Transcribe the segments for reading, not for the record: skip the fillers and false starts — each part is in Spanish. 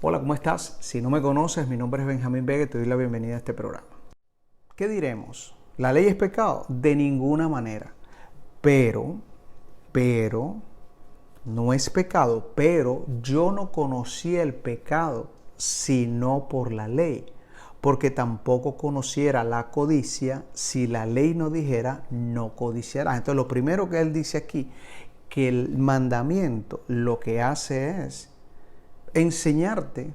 Hola, ¿cómo estás? Si no me conoces, mi nombre es Benjamín Vega y te doy la bienvenida a este programa. ¿Qué diremos? ¿La ley es pecado? De ninguna manera. Pero, no es pecado, pero yo no conocía el pecado sino por la ley, porque tampoco conociera la codicia si la ley no dijera no codiciarás. Entonces lo primero que él dice aquí, que el mandamiento lo que hace es enseñarte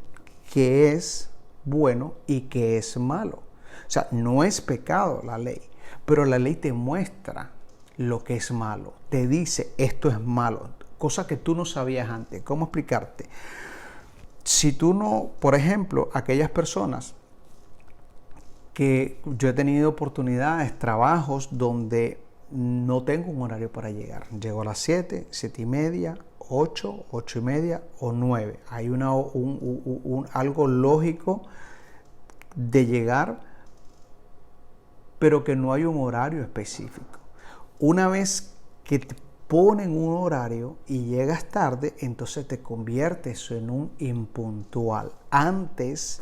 qué es bueno y qué es malo. O sea, no es pecado la ley, pero la ley te muestra lo que es malo. Te dice esto es malo, cosa que tú no sabías antes. ¿Cómo explicarte? Si tú no, por ejemplo, aquellas personas que yo he tenido oportunidades, trabajos donde no tengo un horario para llegar. Llego a las 7, 7 y media, 8, 8 y media o 9. Hay algo lógico de llegar, pero que no hay un horario específico. Una vez que te ponen un horario y llegas tarde, entonces te conviertes en un impuntual. Antes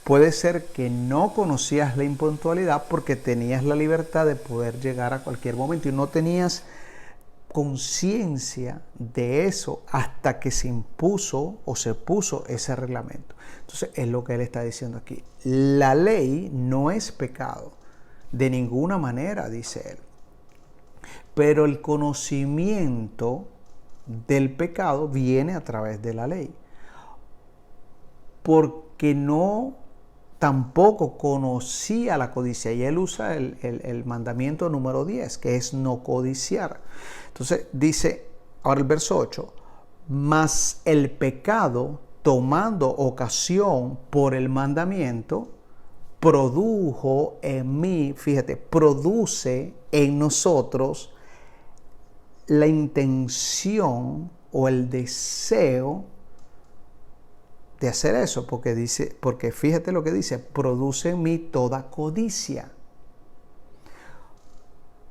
puede ser que no conocías la impuntualidad porque tenías la libertad de poder llegar a cualquier momento y no tenías conciencia de eso hasta que se impuso o se puso ese reglamento. Entonces es lo que él está diciendo aquí. La ley no es pecado de ninguna manera, dice él. Pero el conocimiento del pecado viene a través de la ley. Porque no tampoco conocía la codicia. Y él usa el mandamiento número 10, que es no codiciar. Entonces dice, ahora el verso 8, mas el pecado, tomando ocasión por el mandamiento, produjo en mí, fíjate, produce en nosotros la intención o el deseo de hacer eso, porque fíjate lo que dice, produce en mí toda codicia.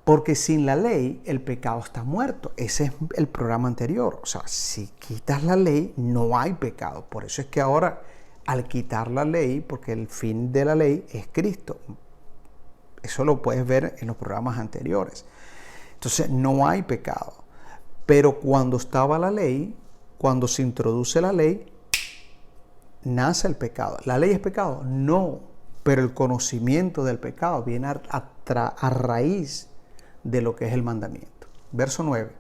Porque sin la ley el pecado está muerto. Ese es el programa anterior. O sea, si quitas la ley no hay pecado. Por eso es que ahora al quitar la ley, porque el fin de la ley es Cristo. Eso lo puedes ver en los programas anteriores. Entonces no hay pecado. Pero cuando estaba la ley, cuando se introduce la ley, nace el pecado. ¿La ley es pecado? No, pero el conocimiento del pecado viene a raíz de lo que es el mandamiento. Verso 9.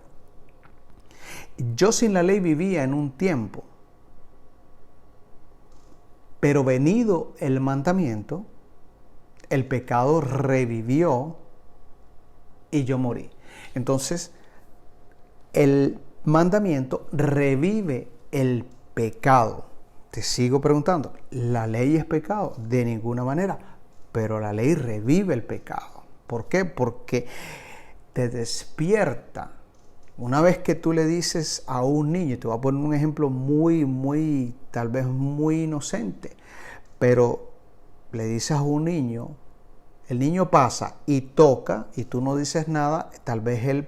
Yo sin la ley vivía en un tiempo, pero venido el mandamiento, el pecado revivió y yo morí. Entonces, el mandamiento revive el pecado. Te sigo preguntando, ¿la ley es pecado? De ninguna manera, pero la ley revive el pecado. ¿Por qué? Porque te despierta. Una vez que tú le dices a un niño, te voy a poner un ejemplo tal vez muy inocente, pero le dices a un niño, el niño pasa y toca y tú no dices nada, tal vez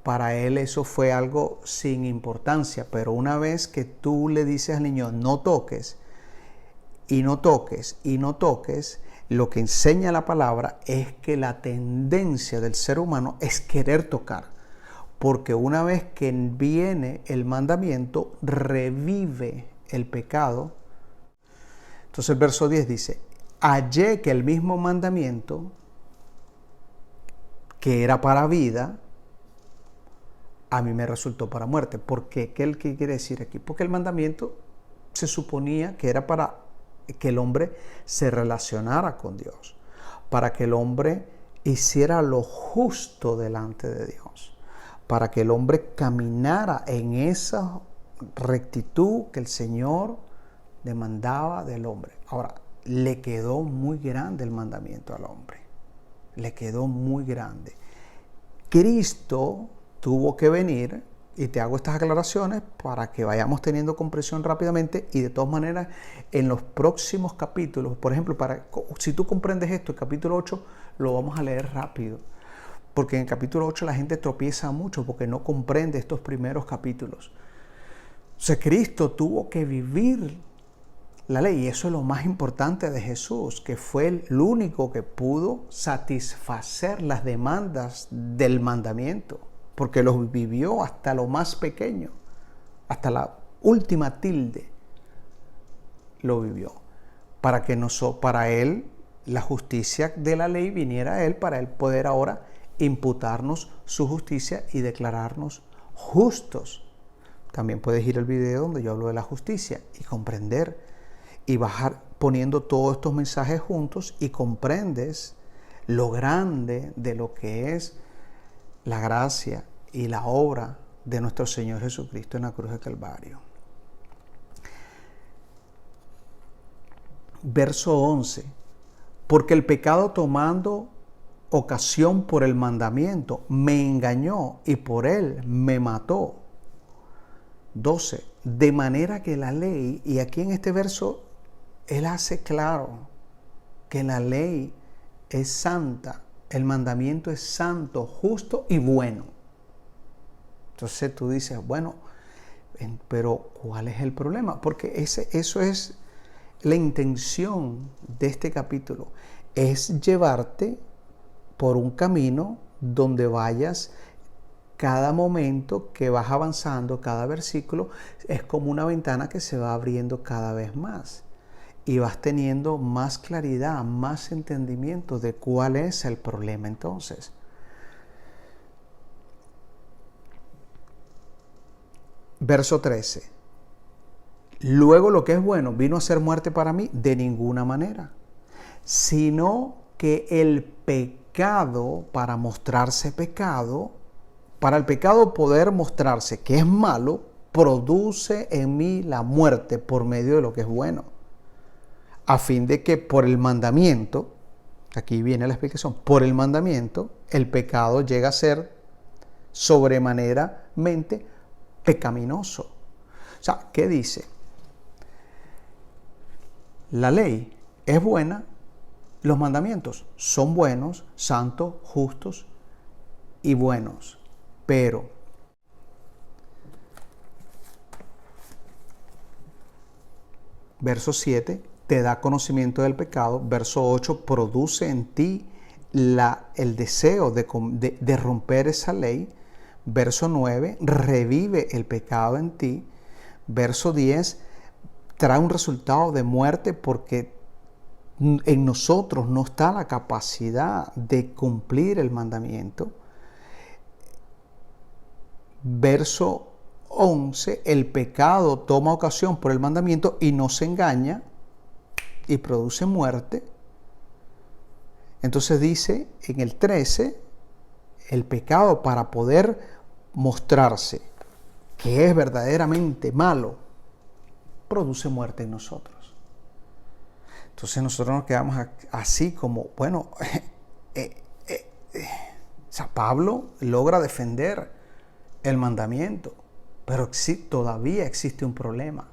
para él eso fue algo sin importancia, pero una vez que tú le dices al niño no toques y no toques y no toques, lo que enseña la palabra es que la tendencia del ser humano es querer tocar, porque una vez que viene el mandamiento revive el pecado. Entonces el verso 10 dice, hallé que el mismo mandamiento que era para vida a mí me resultó para muerte. ¿Por qué? ¿Qué quiere decir aquí? Porque el mandamiento se suponía que era para que el hombre se relacionara con Dios, para que el hombre hiciera lo justo delante de Dios, para que el hombre caminara en esa rectitud que el Señor demandaba del hombre. Ahora, le quedó muy grande el mandamiento al hombre. Le quedó muy grande. Cristo tuvo que venir, y te hago estas aclaraciones para que vayamos teniendo comprensión rápidamente, y de todas maneras en los próximos capítulos, por ejemplo, si tú comprendes esto, el capítulo 8 lo vamos a leer rápido, porque en el capítulo 8 la gente tropieza mucho porque no comprende estos primeros capítulos. O sea, Cristo tuvo que vivir la ley, y eso es lo más importante de Jesús, que fue el único que pudo satisfacer las demandas del mandamiento, porque los vivió hasta lo más pequeño, hasta la última tilde lo vivió, para que para él la justicia de la ley viniera a él, para él poder ahora imputarnos su justicia y declararnos justos. También puedes ir al video donde yo hablo de la justicia y comprender y bajar poniendo todos estos mensajes juntos, y comprendes lo grande de lo que es la gracia y la obra de nuestro Señor Jesucristo en la cruz de Calvario. Verso 11. Porque el pecado, tomando ocasión por el mandamiento, me engañó y por él me mató. 12. De manera que la ley, y aquí en este verso él hace claro que la ley es santa, el mandamiento es santo, justo y bueno. Entonces tú dices, bueno, pero ¿cuál es el problema? Porque eso es la intención de este capítulo, es llevarte por un camino donde vayas cada momento que vas avanzando, cada versículo es como una ventana que se va abriendo cada vez más. Y vas teniendo más claridad, más entendimiento de cuál es el problema entonces. Verso 13. Luego lo que es bueno vino a ser muerte para mí de ninguna manera, sino que el pecado, para mostrarse pecado, para el pecado poder mostrarse que es malo, produce en mí la muerte por medio de lo que es bueno. A fin de que por el mandamiento, aquí viene la explicación, por el mandamiento el pecado llega a ser sobremanera pecaminoso. O sea, ¿qué dice? La ley es buena, los mandamientos son buenos, santos, justos y buenos, pero verso 7 te da conocimiento del pecado. Verso 8 produce en ti el deseo de romper esa ley. Verso 9 revive el pecado en ti. Verso 10 trae un resultado de muerte porque en nosotros no está la capacidad de cumplir el mandamiento. Verso 11, el pecado toma ocasión por el mandamiento y nos engaña y produce muerte. Entonces dice en el 13, el pecado, para poder mostrarse que es verdaderamente malo, produce muerte en nosotros. Entonces nosotros nos quedamos así como, bueno, o sea, Pablo logra defender el mandamiento, pero todavía existe un problema.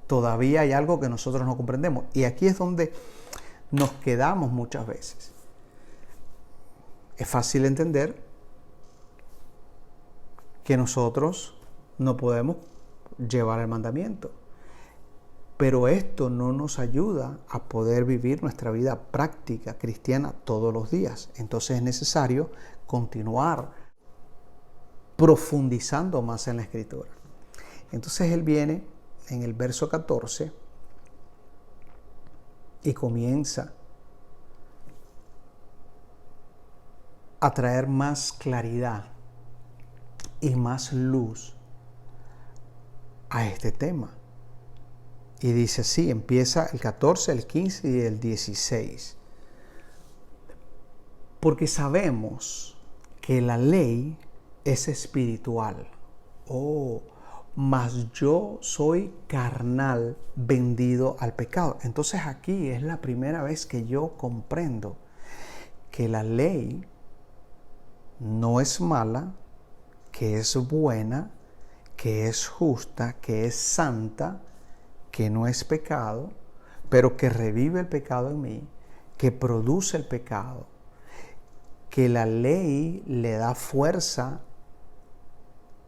Todavía hay algo que nosotros no comprendemos. Y aquí es donde nos quedamos muchas veces. Es fácil entender que nosotros no podemos llevar el mandamiento, pero esto no nos ayuda a poder vivir nuestra vida práctica cristiana todos los días. Entonces es necesario continuar profundizando más en la Escritura. Entonces él viene en el verso 14 y comienza a traer más claridad y más luz a este tema. Y dice así, empieza el 14, el 15 y el 16. Porque sabemos que la ley es espiritual. Mas yo soy carnal, vendido al pecado. Entonces aquí es la primera vez que yo comprendo que la ley no es mala, que es buena, que es justa, que es santa, que no es pecado, pero que revive el pecado en mí, que produce el pecado, que la ley le da fuerza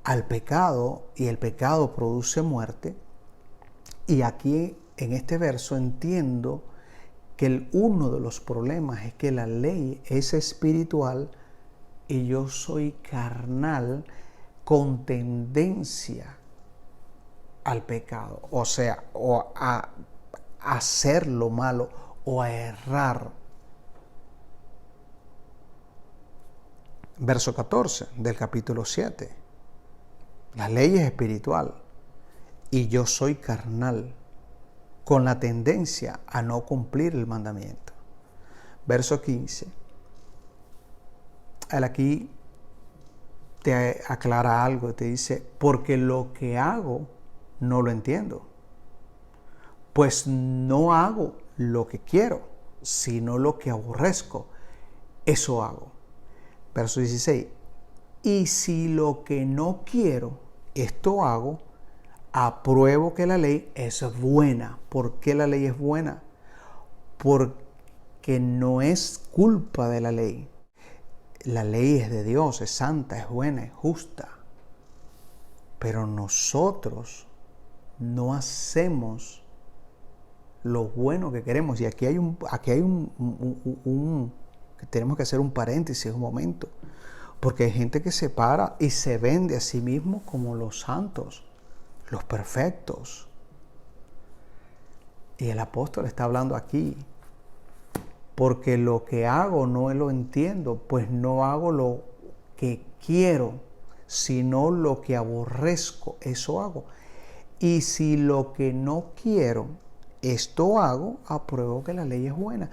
al pecado y el pecado produce muerte. Y aquí en este verso entiendo que uno de los problemas es que la ley es espiritual y yo soy carnal con tendencia al pecado, o sea, o a hacer lo malo o a errar. Verso 14 del capítulo 7. La ley es espiritual y yo soy carnal con la tendencia a no cumplir el mandamiento. Verso 15. Él aquí te aclara algo y te dice, porque lo que hago no lo entiendo, pues no hago lo que quiero, sino lo que aborrezco, eso hago. Verso 16, y si lo que no quiero, esto hago, apruebo que la ley es buena. ¿Por qué la ley es buena? Porque no es culpa de la ley. La ley es de Dios, es santa, es buena, es justa. Pero nosotros no hacemos lo bueno que queremos. Y aquí hay que tenemos que hacer un paréntesis, un momento. Porque hay gente que se para y se vende a sí mismo como los santos, los perfectos. Y el apóstol está hablando aquí. Porque lo que hago no lo entiendo, pues no hago lo que quiero, sino lo que aborrezco, eso hago. Y si lo que no quiero, esto hago, apruebo que la ley es buena.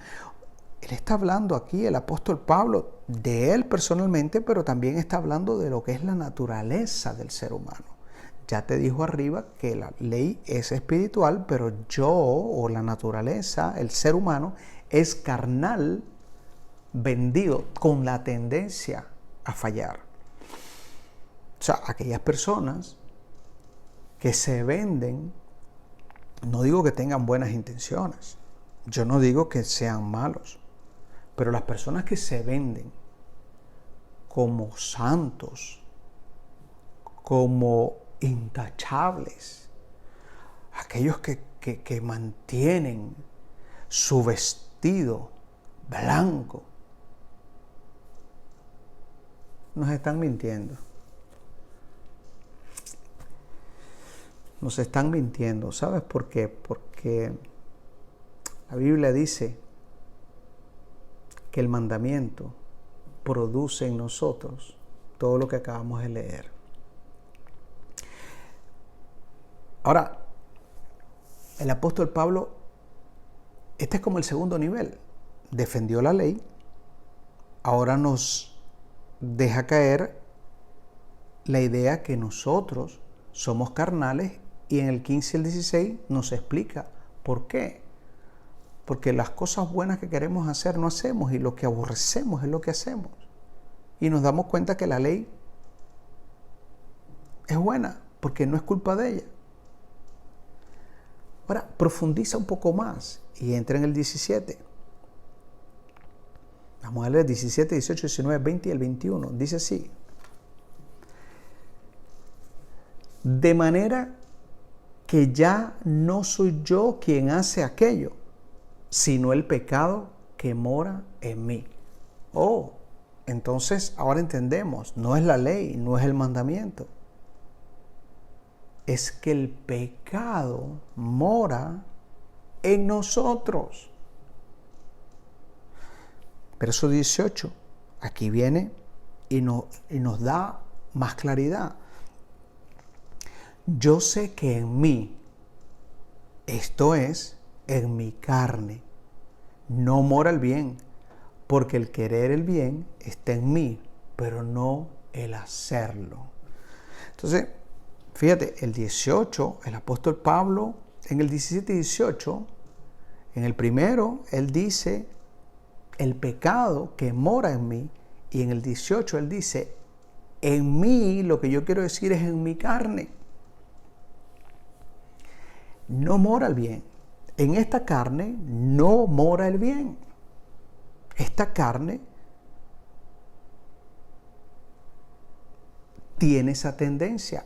Él está hablando aquí, el apóstol Pablo, de él personalmente, pero también está hablando de lo que es la naturaleza del ser humano. Ya te dijo arriba que la ley es espiritual, pero yo, o la naturaleza, el ser humano, es carnal, vendido, con la tendencia a fallar. O sea, aquellas personas que se venden, no digo que tengan buenas intenciones, yo no digo que sean malos, pero las personas que se venden como santos, como intachables, aquellos que mantienen su vestido blanco, nos están mintiendo. Nos están mintiendo. ¿Sabes por qué? Porque la Biblia dice que el mandamiento produce en nosotros todo lo que acabamos de leer. Ahora, el apóstol Pablo, este es como el segundo nivel. Defendió la ley, ahora nos deja caer la idea que nosotros somos carnales y en el 15 y el 16 nos explica por qué. Porque las cosas buenas que queremos hacer no hacemos y lo que aborrecemos es lo que hacemos. Y nos damos cuenta que la ley es buena porque no es culpa de ella. Ahora, profundiza un poco más y entra en el 17. Vamos a leer 17, 18, 19, 20 y el 21. Dice así. De manera que ya no soy yo quien hace aquello, sino el pecado que mora en mí. Oh, entonces ahora entendemos, no es la ley, no es el mandamiento. Es que el pecado mora en nosotros. Verso 18, aquí viene y nos da más claridad. Yo sé que en mí, esto es, en mi carne, no mora el bien, porque el querer el bien está en mí, pero no el hacerlo. Entonces, fíjate, el 18, el apóstol Pablo, en el 17 y 18, en el primero, él dice, el pecado que mora en mí, y en el 18 él dice, en mí, lo que yo quiero decir es en mi carne. No mora el bien. En esta carne no mora el bien. Esta carne tiene esa tendencia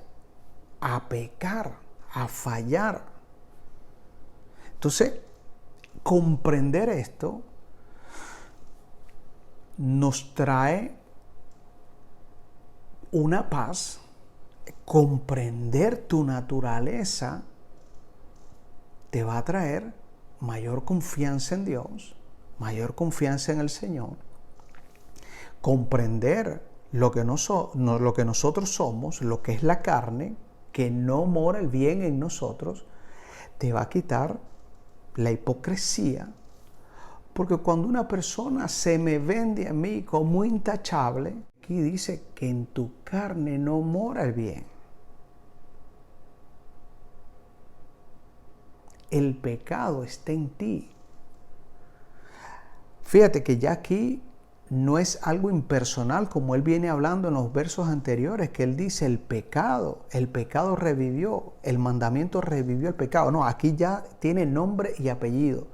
a pecar, a fallar. Entonces, comprender esto nos trae una paz. Comprender tu naturaleza te va a traer mayor confianza en Dios, mayor confianza en el Señor. Comprender lo que nosotros somos, lo que es la carne, que no mora el bien en nosotros, te va a quitar la hipocresía. Porque cuando una persona se me vende a mí como intachable, aquí dice que en tu carne no mora el bien. El pecado está en ti. Fíjate que ya aquí no es algo impersonal como él viene hablando en los versos anteriores, que él dice el pecado revivió, el mandamiento revivió el pecado. No, aquí ya tiene nombre y apellido.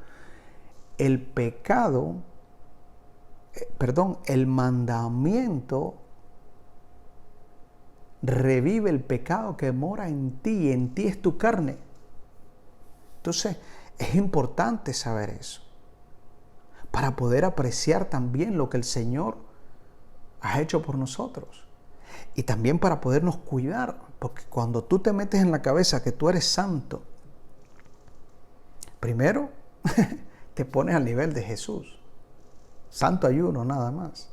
El mandamiento revive el pecado que mora en ti es tu carne. Entonces, es importante saber eso, para poder apreciar también lo que el Señor ha hecho por nosotros. Y también para podernos cuidar, porque cuando tú te metes en la cabeza que tú eres santo, primero te pones al nivel de Jesús. Santo hay uno, nada más.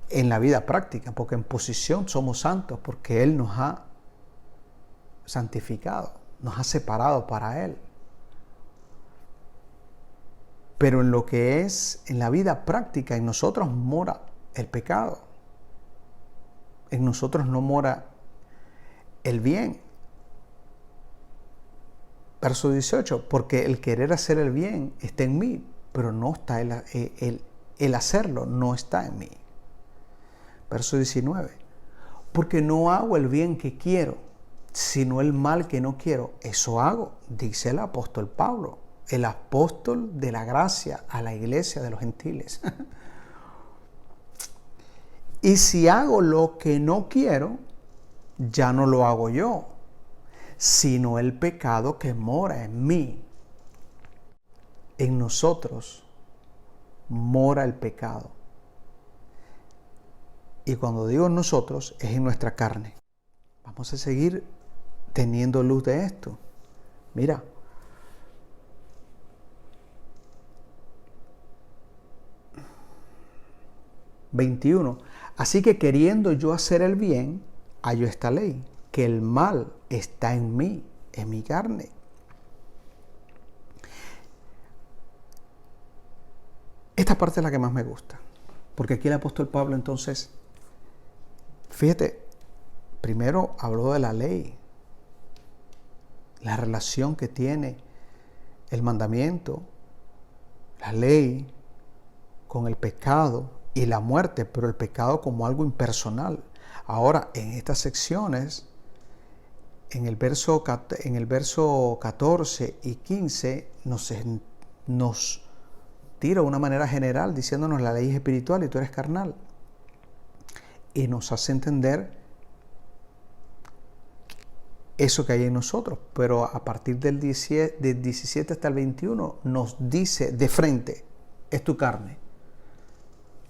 En la vida práctica, porque en posición somos santos, porque Él nos ha santificado, nos ha separado para Él. Pero en lo que es en la vida práctica, en nosotros mora el pecado. En nosotros no mora el bien. Verso 18, porque el querer hacer el bien está en mí, pero no está el hacerlo, no está en mí. Verso 19, porque no hago el bien que quiero, sino el mal que no quiero. Eso hago, dice el apóstol Pablo, el apóstol de la gracia a la iglesia de los gentiles. Y si hago lo que no quiero, ya no lo hago yo, sino el pecado que mora en mí. En nosotros mora el pecado. Y cuando digo en nosotros, es en nuestra carne. Vamos a seguir teniendo luz de esto. Mira. ...21... Así que queriendo yo hacer el bien, hallo esta ley, que el mal está en mí, en mi carne. Esta parte es la que más me gusta, porque aquí el apóstol Pablo entonces, fíjate, primero habló de la ley, la relación que tiene el mandamiento, la ley con el pecado y la muerte, pero el pecado como algo impersonal. Ahora, en estas secciones, en el verso 14 y 15, nos tira de una manera general diciéndonos la ley es espiritual y tú eres carnal. Y nos hace entender eso que hay en nosotros. Pero a partir del 17 hasta el 21 nos dice de frente, es tu carne.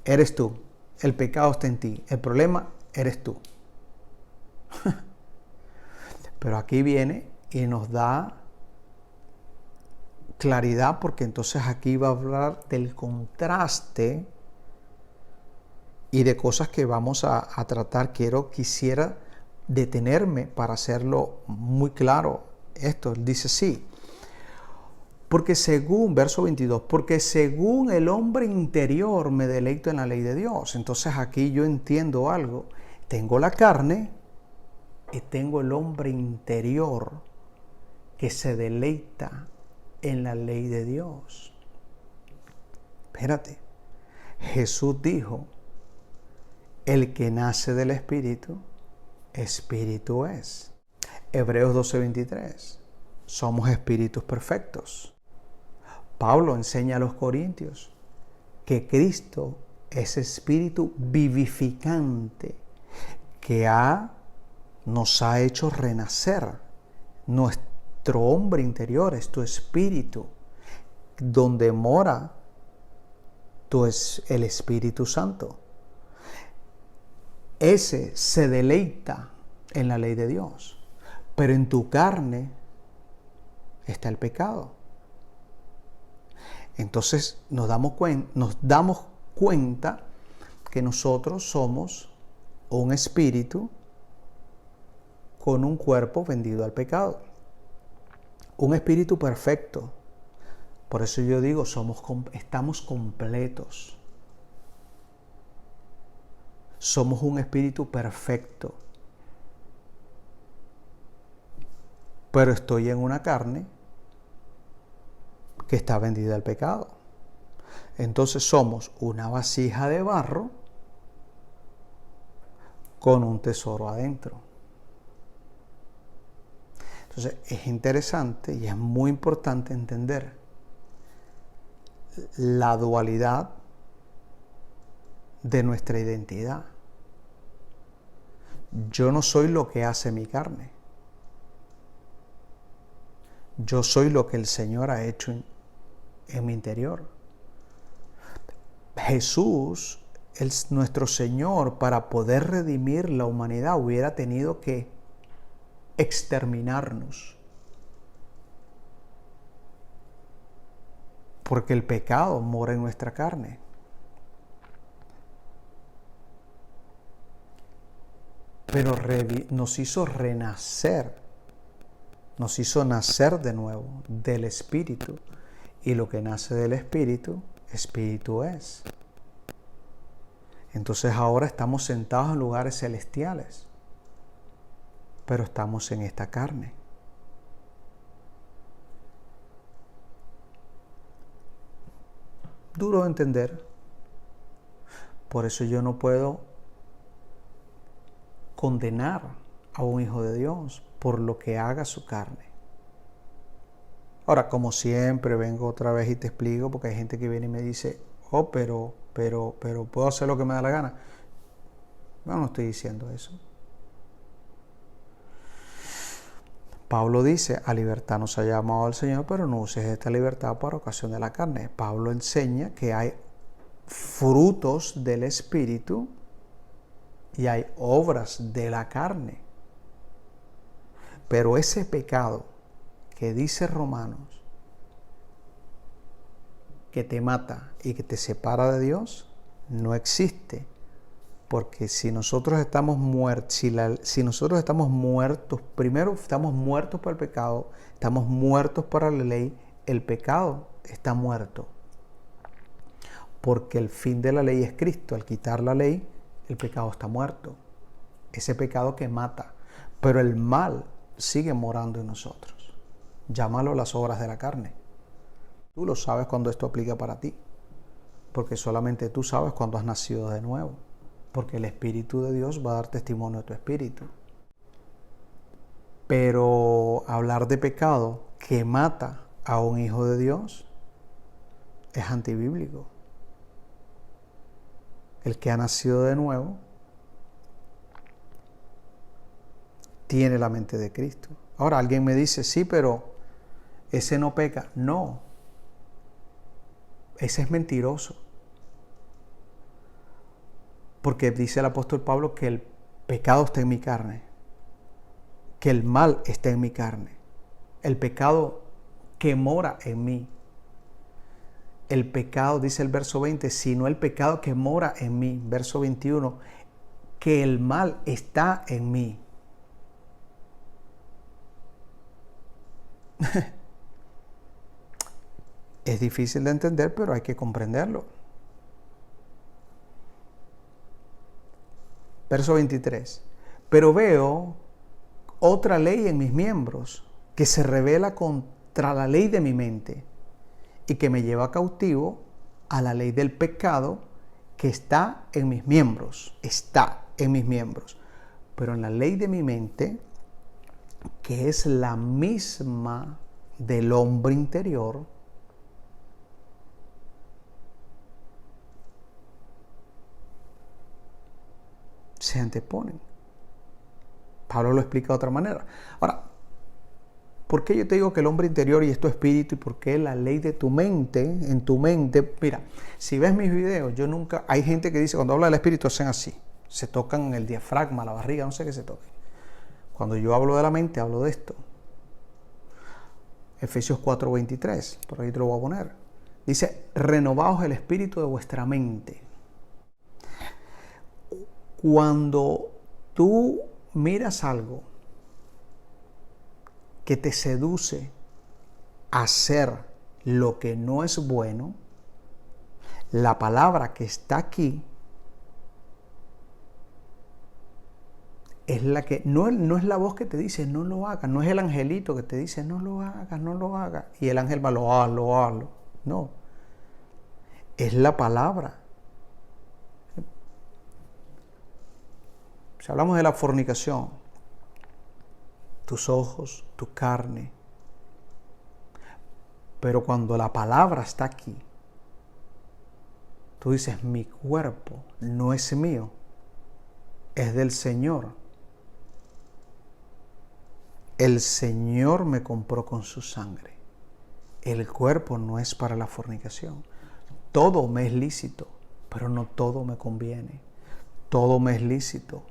Eres tú. El pecado está en ti. El problema eres tú. Pero aquí viene y nos da claridad, porque entonces aquí va a hablar del contraste y de cosas que vamos a tratar. Quisiera detenerme para hacerlo muy claro. Esto dice sí. Porque según, verso 22, porque según el hombre interior me deleito en la ley de Dios. Entonces aquí yo entiendo algo. Tengo la carne y tengo el hombre interior que se deleita en la ley de Dios. Espérate. Jesús dijo, el que nace del Espíritu, Espíritu es. Hebreos 12:23. Somos espíritus perfectos. Pablo enseña a los corintios que Cristo ese espíritu vivificante que nos ha hecho renacer. Nuestro hombre interior es tu espíritu, donde mora el Espíritu Santo. Ese se deleita en la ley de Dios, pero en tu carne está el pecado. Entonces nos damos cuenta que nosotros somos un espíritu con un cuerpo vendido al pecado. Un espíritu perfecto. Por eso yo digo, estamos completos. Somos un espíritu perfecto. Pero estoy en una carne que está vendida al pecado. Entonces somos una vasija de barro con un tesoro adentro. Entonces es interesante y es muy importante entender la dualidad de nuestra identidad. Yo no soy lo que hace mi carne. Yo soy lo que el Señor ha hecho en mi interior. Jesús, nuestro Señor, para poder redimir la humanidad, hubiera tenido que exterminarnos. Porque el pecado mora en nuestra carne. Pero nos hizo renacer. Nos hizo nacer de nuevo del Espíritu. Y lo que nace del Espíritu, Espíritu es. Entonces ahora estamos sentados en lugares celestiales. Pero estamos en esta carne. Duro de entender. Por eso yo no puedo condenar a un hijo de Dios por lo que haga su carne. Ahora, como siempre, vengo otra vez y te explico, porque hay gente que viene y me dice, oh, pero puedo hacer lo que me da la gana. Bueno, no estoy diciendo eso. Pablo dice, a libertad nos ha llamado el Señor, pero no uses esta libertad para ocasión de la carne. Pablo enseña que hay frutos del Espíritu y hay obras de la carne. Pero ese pecado que dice Romanos, que te mata y que te separa de Dios, no existe. Porque si nosotros estamos muertos, si nosotros estamos muertos, primero estamos muertos por el pecado, estamos muertos para la ley, el pecado está muerto. Porque el fin de la ley es Cristo. Al quitar la ley, el pecado está muerto. Ese pecado que mata. Pero el mal sigue morando en nosotros. Llámalo las obras de la carne. Tú lo sabes cuando esto aplica para ti. Porque solamente tú sabes cuando has nacido de nuevo. Porque el Espíritu de Dios va a dar testimonio de tu espíritu. Pero hablar de pecado que mata a un hijo de Dios es antibíblico. El que ha nacido de nuevo tiene la mente de Cristo. Ahora alguien me dice, sí, pero ese no peca. No, ese es mentiroso. Porque dice el apóstol Pablo que el pecado está en mi carne, que el mal está en mi carne, el pecado que mora en mí. El pecado, dice el verso 20, sino el pecado que mora en mí. Verso 21, que el mal está en mí. Es difícil de entender, pero hay que comprenderlo. Verso 23. Pero veo otra ley en mis miembros que se revela contra la ley de mi mente y que me lleva cautivo a la ley del pecado que está en mis miembros. Está en mis miembros. Pero en la ley de mi mente, que es la misma del hombre interior, se anteponen. Pablo lo explica de otra manera. Ahora, ¿por qué yo te digo que el hombre interior y es tu espíritu? Y por qué la ley de tu mente, en tu mente? Mira, si ves mis videos, hay gente que dice, cuando habla del espíritu, hacen así. Se tocan el diafragma, la barriga, no sé qué se toque. Cuando yo hablo de la mente, hablo de esto. Efesios 4:23, por ahí te lo voy a poner. Dice, renovaos el espíritu de vuestra mente. Cuando tú miras algo que te seduce a hacer lo que no es bueno, la palabra que está aquí es la que, no es la voz que te dice no lo hagas, no es el angelito que te dice no lo hagas, no lo hagas, y el ángel va, hazlo. No, es la palabra. Si hablamos de la fornicación, tus ojos, tu carne, pero cuando la palabra está aquí, tú dices, mi cuerpo no es mío, es del Señor. El Señor me compró con su sangre. El cuerpo no es para la fornicación. Todo me es lícito, pero no todo me conviene. Todo me es lícito,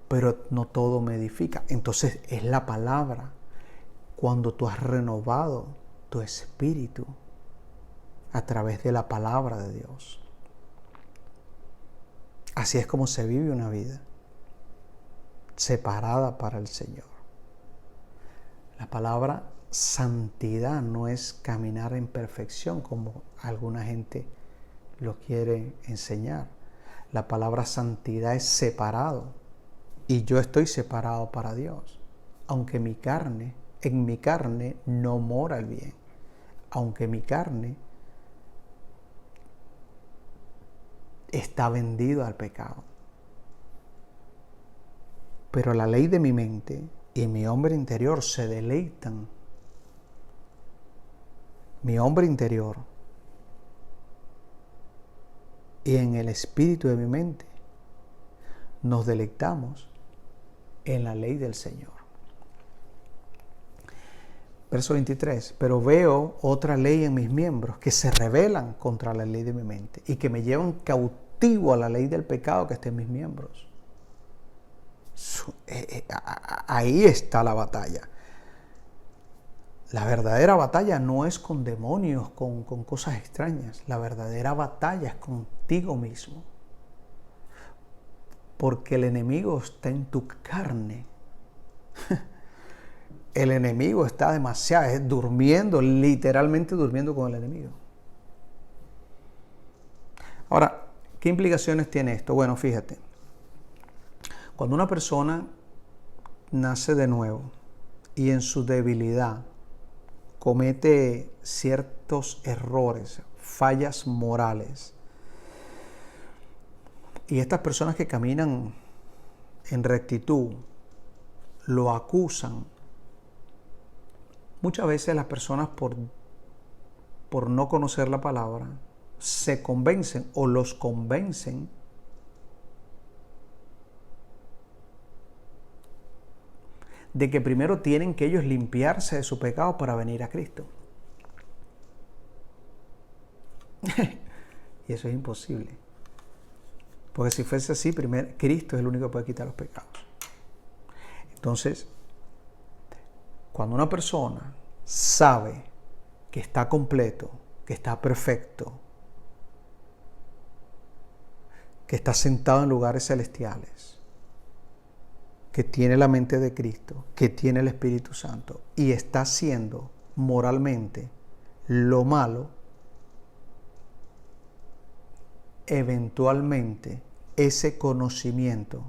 pero no todo me edifica. Entonces es la palabra. Cuando tú has renovado tu espíritu a través de la palabra de Dios. Así es como se vive una vida separada para el Señor. La palabra santidad no es caminar en perfección como alguna gente lo quiere enseñar. La palabra santidad es separado. Y yo estoy separado para Dios. Aunque en mi carne no mora el bien. Aunque mi carne está vendido al pecado. Pero la ley de mi mente y mi hombre interior se deleitan. Mi hombre interior y en el espíritu de mi mente nos deleitamos en la ley del Señor. Verso 23, pero veo otra ley en mis miembros que se rebelan contra la ley de mi mente y que me llevan cautivo a la ley del pecado que está en mis miembros. Ahí está la batalla. La verdadera batalla no es con demonios, con cosas extrañas. La verdadera batalla es contigo mismo. Porque el enemigo está en tu carne. El enemigo está demasiado, es durmiendo, literalmente durmiendo con el enemigo. Ahora, ¿qué implicaciones tiene esto? Bueno, fíjate. Cuando una persona nace de nuevo y en su debilidad comete ciertos errores, fallas morales, y estas personas que caminan en rectitud lo acusan, muchas veces las personas por no conocer la palabra se convencen o los convencen de que primero tienen que ellos limpiarse de su pecado para venir a Cristo. Y eso es imposible. Porque si fuese así, primero Cristo es el único que puede quitar los pecados. Entonces, cuando una persona sabe que está completo, que está perfecto, que está sentado en lugares celestiales, que tiene la mente de Cristo, que tiene el Espíritu Santo y está haciendo moralmente lo malo, eventualmente ese conocimiento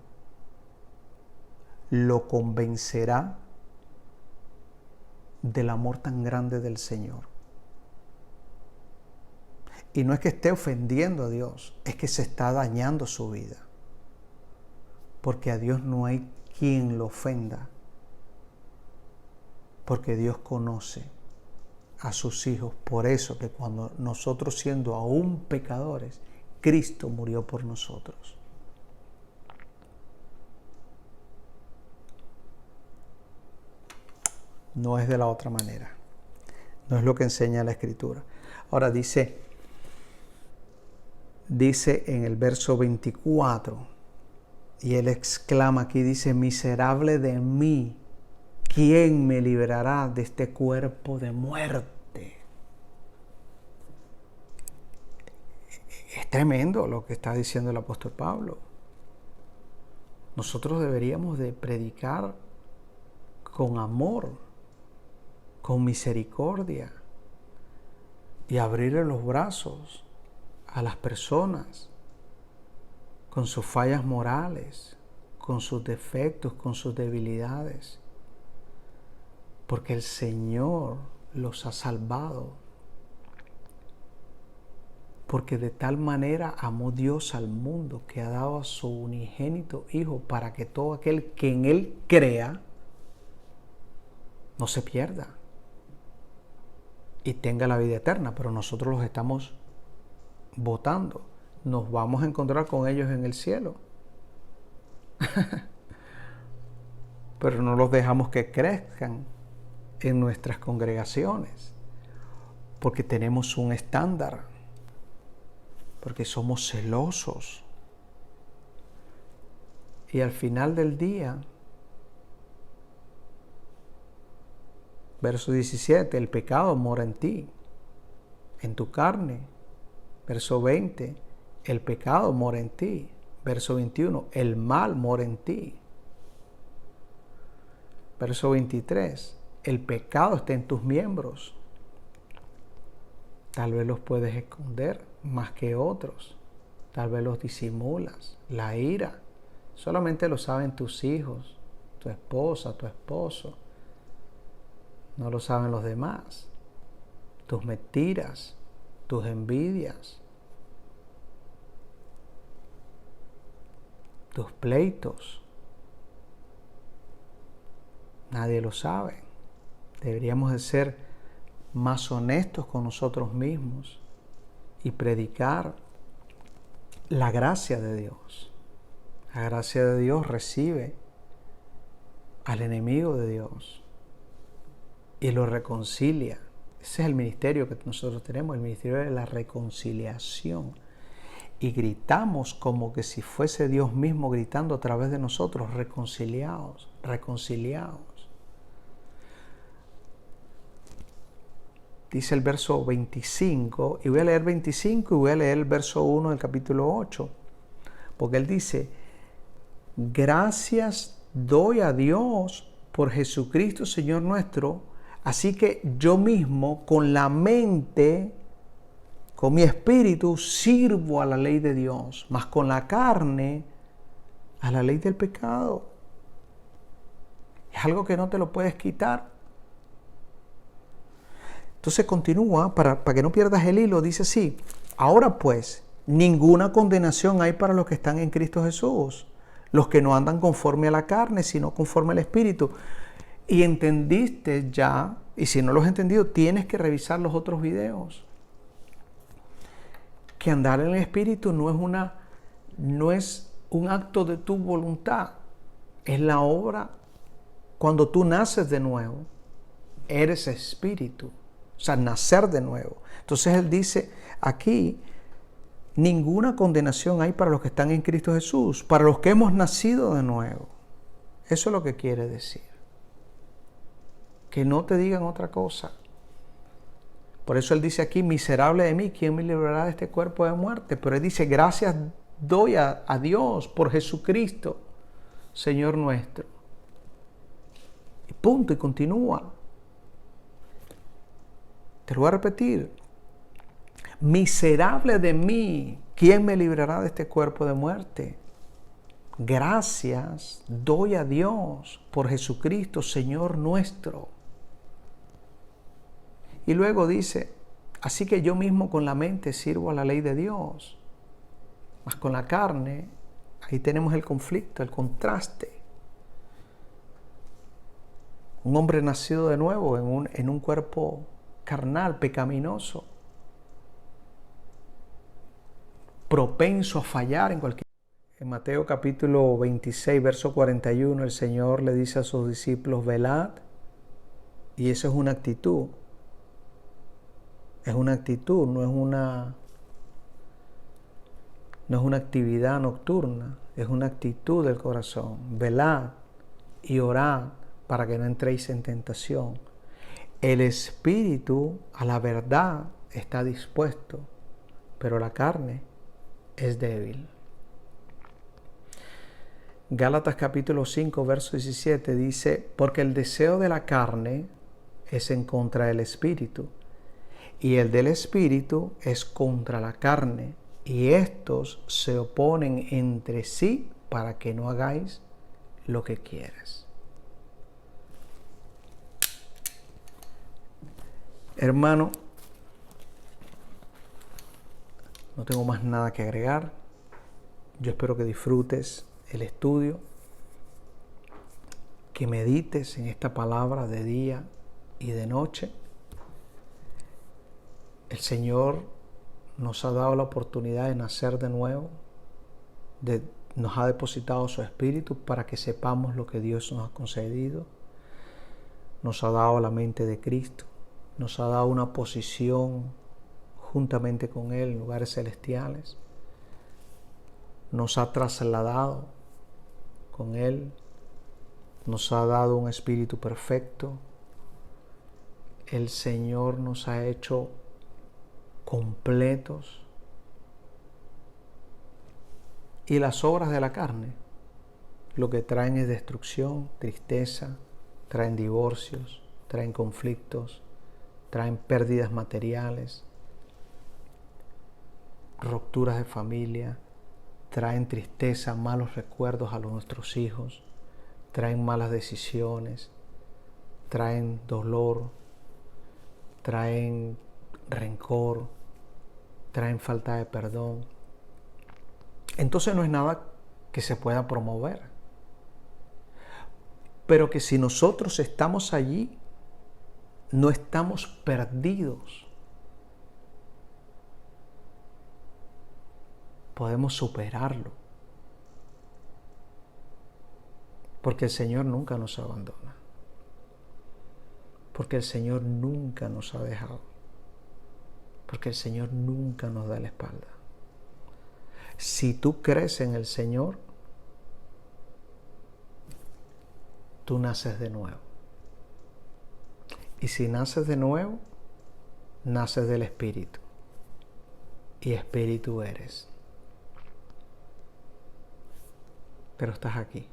lo convencerá del amor tan grande del Señor. Y no es que esté ofendiendo a Dios, es que se está dañando su vida. Porque a Dios no hay quien lo ofenda. Porque Dios conoce a sus hijos. Por eso que cuando nosotros siendo aún pecadores, Cristo murió por nosotros. No es de la otra manera. No es lo que enseña la Escritura. Ahora dice en el verso 24, y él exclama aquí, dice, miserable de mí, ¿quién me librará de este cuerpo de muerte? Es tremendo lo que está diciendo el apóstol Pablo. Nosotros deberíamos de predicar con amor, con misericordia, y abrirle los brazos a las personas con sus fallas morales, con sus defectos, con sus debilidades, porque el Señor los ha salvado, porque de tal manera amó Dios al mundo que ha dado a su unigénito Hijo para que todo aquel que en Él crea no se pierda y tenga la vida eterna, pero nosotros los estamos votando. Nos vamos a encontrar con ellos en el cielo. Pero no los dejamos que crezcan en nuestras congregaciones, porque tenemos un estándar, porque somos celosos. Y al final del día, verso 17, el pecado mora en ti, en tu carne. Verso 20, el pecado mora en ti. Verso 21, el mal mora en ti. Verso 23, el pecado está en tus miembros. Tal vez los puedes esconder más que otros. Tal vez los disimulas. La ira, solamente lo saben tus hijos, tu esposa, tu esposo. No lo saben los demás. Tus mentiras, tus envidias, tus pleitos. Nadie lo sabe. Deberíamos de ser más honestos con nosotros mismos y predicar la gracia de Dios. La gracia de Dios recibe al enemigo de Dios y lo reconcilia. Ese es el ministerio que nosotros tenemos, el ministerio de la reconciliación. Y gritamos como que si fuese Dios mismo gritando a través de nosotros, reconciliados, reconciliados. Dice el verso 25, y voy a leer 25 y voy a leer el verso 1 del capítulo 8, porque él dice, gracias doy a Dios por Jesucristo Señor nuestro, así que yo mismo con la mente, con mi espíritu, sirvo a la ley de Dios, mas con la carne a la ley del pecado. Es algo que no te lo puedes quitar. Entonces continúa, para que no pierdas el hilo, dice así, ahora pues, ninguna condenación hay para los que están en Cristo Jesús, los que no andan conforme a la carne, sino conforme al Espíritu. Y entendiste ya, y si no lo has entendido, tienes que revisar los otros videos. Que andar en el Espíritu no es un acto de tu voluntad, es la obra cuando tú naces de nuevo, eres espíritu. O sea, nacer de nuevo. Entonces él dice aquí, ninguna condenación hay para los que están en Cristo Jesús, para los que hemos nacido de nuevo. Eso es lo que quiere decir. Que no te digan otra cosa. Por eso él dice aquí, miserable de mí, ¿quién me librará de este cuerpo de muerte? Pero él dice, gracias doy a Dios por Jesucristo, Señor nuestro. Y punto, y continúa. Te lo voy a repetir. Miserable de mí, ¿quién me librará de este cuerpo de muerte? Gracias doy a Dios por Jesucristo, Señor nuestro. Y luego dice, así que yo mismo con la mente sirvo a la ley de Dios, mas con la carne, ahí tenemos el conflicto, el contraste. Un hombre nacido de nuevo en un cuerpo carnal, pecaminoso, propenso a fallar en cualquier... En Mateo capítulo 26, verso 41, el Señor le dice a sus discípulos, velad Y eso es una actitud. Es una actitud, no es una actividad nocturna, es una actitud del corazón. Velad y orad para que no entréis en tentación. El espíritu a la verdad está dispuesto, pero la carne es débil. Gálatas capítulo 5, verso 17 dice, porque el deseo de la carne es en contra del espíritu, y el del espíritu es contra la carne, y estos se oponen entre sí para que no hagáis lo que quieres. Hermano, no tengo más nada que agregar. Yo espero que disfrutes el estudio, que medites en esta palabra de día y de noche. El Señor nos ha dado la oportunidad de nacer de nuevo, nos ha depositado su Espíritu para que sepamos lo que Dios nos ha concedido. Nos ha dado la mente de Cristo, nos ha dado una posición juntamente con Él en lugares celestiales. Nos ha trasladado con Él, nos ha dado un espíritu perfecto. El Señor nos ha hecho completos. Y las obras de la carne lo que traen es destrucción, tristeza, traen divorcios, traen conflictos, traen pérdidas materiales, rupturas de familia, traen tristeza, malos recuerdos a nuestros hijos, traen malas decisiones, traen dolor, traen rencor, traen falta de perdón. Entonces no es nada que se pueda promover. Pero que si nosotros estamos allí, no estamos perdidos. Podemos superarlo. Porque el Señor nunca nos abandona. Porque el Señor nunca nos ha dejado. Porque el Señor nunca nos da la espalda. Si tú crees en el Señor, tú naces de nuevo. Y si naces de nuevo, naces del Espíritu. Y Espíritu eres. Pero estás aquí.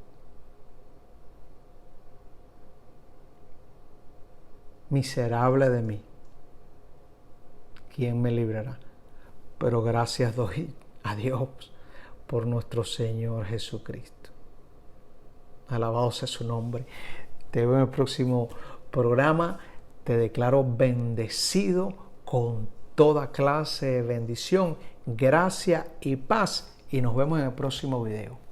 Miserable de mí, ¿quién me librará? Pero gracias doy a Dios por nuestro Señor Jesucristo. Alabado sea su nombre. Te veo en el próximo programa. Te declaro bendecido con toda clase de bendición, gracia y paz. Y nos vemos en el próximo video.